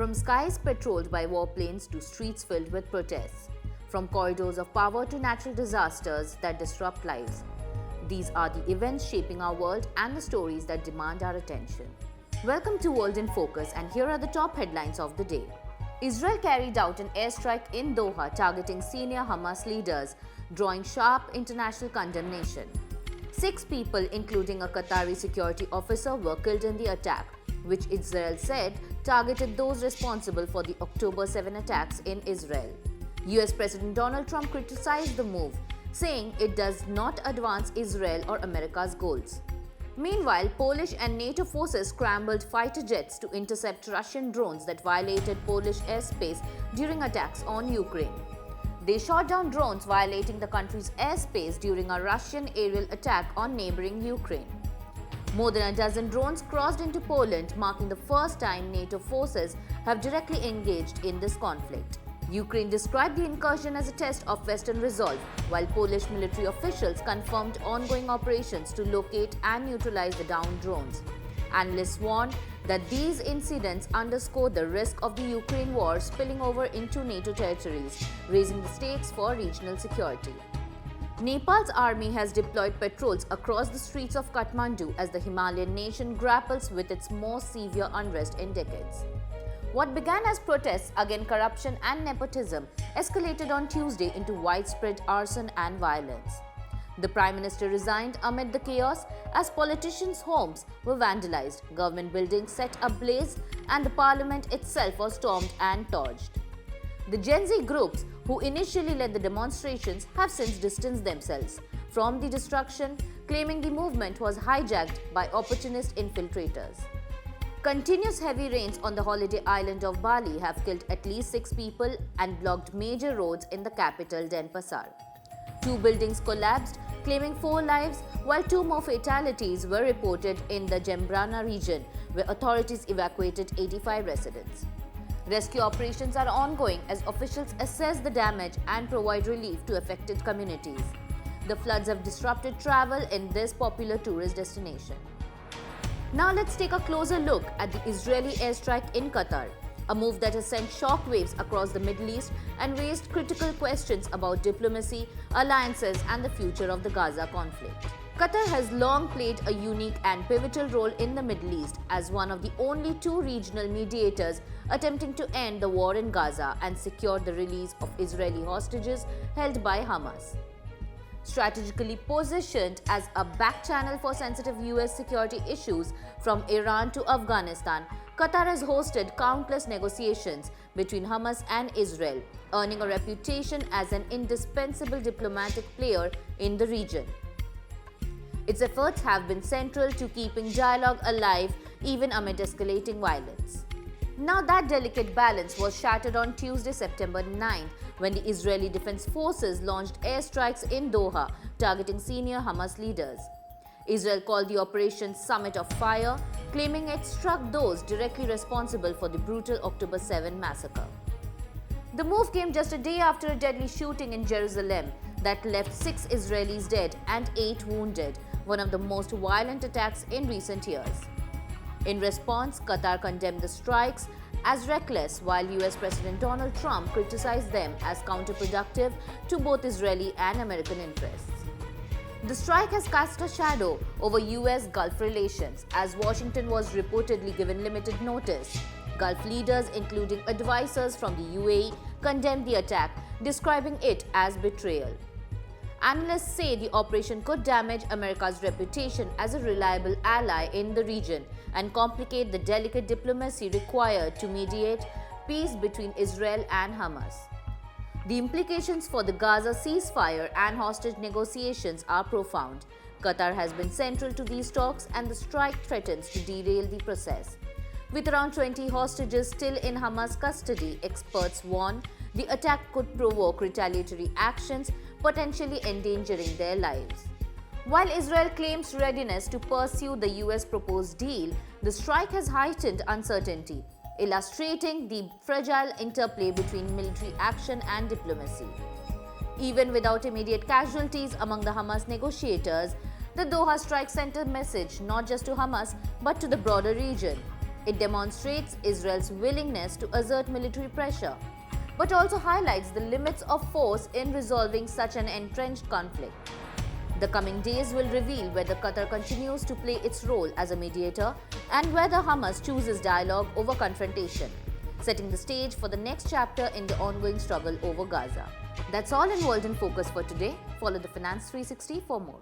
From skies patrolled by warplanes to streets filled with protests, from corridors of power to natural disasters that disrupt lives. These are the events shaping our world and the stories that demand our attention. Welcome to World in Focus, and here are the top headlines of the day. Israel carried out an airstrike in Doha targeting senior Hamas leaders, drawing sharp international condemnation. 6 people, including a Qatari security officer, were killed in the attack, which Israel said targeted those responsible for the October 7 attacks in Israel. US President Donald Trump criticized the move, saying it does not advance Israel or America's goals. Meanwhile, Polish and NATO forces scrambled fighter jets to intercept Russian drones that violated Polish airspace during attacks on Ukraine. They shot down drones violating the country's airspace during a Russian aerial attack on neighboring Ukraine. More than a dozen drones crossed into Poland, marking the first time NATO forces have directly engaged in this conflict. Ukraine described the incursion as a test of Western resolve, while Polish military officials confirmed ongoing operations to locate and neutralize the downed drones. Analysts warn that these incidents underscore the risk of the Ukraine war spilling over into NATO territories, raising the stakes for regional security. Nepal's army has deployed patrols across the streets of Kathmandu as the Himalayan nation grapples with its most severe unrest in decades. What began as protests against corruption and nepotism escalated on Tuesday into widespread arson and violence. The Prime Minister resigned amid the chaos as politicians' homes were vandalized, government buildings set ablaze, and the parliament itself was stormed and torched. The Gen Z groups who initially led the demonstrations have since distanced themselves from the destruction, claiming the movement was hijacked by opportunist infiltrators. Continuous heavy rains on the holiday island of Bali have killed at least 6 people and blocked major roads in the capital Denpasar. 2 buildings collapsed, claiming 4 lives, while 2 more fatalities were reported in the Jembrana region, where authorities evacuated 85 residents. Rescue operations are ongoing as officials assess the damage and provide relief to affected communities. The floods have disrupted travel in this popular tourist destination. Now let's take a closer look at the Israeli airstrike in Qatar, a move that has sent shockwaves across the Middle East and raised critical questions about diplomacy, alliances, and the future of the Gaza conflict. Qatar has long played a unique and pivotal role in the Middle East as one of the only 2 regional mediators attempting to end the war in Gaza and secure the release of Israeli hostages held by Hamas. Strategically positioned as a back channel for sensitive US security issues from Iran to Afghanistan, Qatar has hosted countless negotiations between Hamas and Israel, earning a reputation as an indispensable diplomatic player in the region. Its efforts have been central to keeping dialogue alive even amid escalating violence. Now that delicate balance was shattered on Tuesday, September 9th, when the Israeli Defense Forces launched airstrikes in Doha targeting senior Hamas leaders. Israel called the operation Summit of Fire, claiming it struck those directly responsible for the brutal October 7 massacre. The move came just a day after a deadly shooting in Jerusalem that left 6 Israelis dead and 8 wounded, one of the most violent attacks in recent years. In response, Qatar condemned the strikes as reckless, while US President Donald Trump criticized them as counterproductive to both Israeli and American interests. The strike has cast a shadow over US Gulf relations, as Washington was reportedly given limited notice. Gulf leaders, including advisors from the UAE, condemned the attack, describing it as betrayal. Analysts say the operation could damage America's reputation as a reliable ally in the region and complicate the delicate diplomacy required to mediate peace between Israel and Hamas. The implications for the Gaza ceasefire and hostage negotiations are profound. Qatar has been central to these talks, and the strike threatens to derail the process. With around 20 hostages still in Hamas custody, experts warn the attack could provoke retaliatory actions, potentially endangering their lives. While Israel claims readiness to pursue the US proposed deal, the strike has heightened uncertainty, illustrating the fragile interplay between military action and diplomacy. Even without immediate casualties among the Hamas negotiators, the Doha strike sent a message not just to Hamas but to the broader region. It demonstrates Israel's willingness to assert military pressure, but also highlights the limits of force in resolving such an entrenched conflict. The coming days will reveal whether Qatar continues to play its role as a mediator and whether Hamas chooses dialogue over confrontation, setting the stage for the next chapter in the ongoing struggle over Gaza. That's all in World in Focus for today. Follow the Finance 360 for more.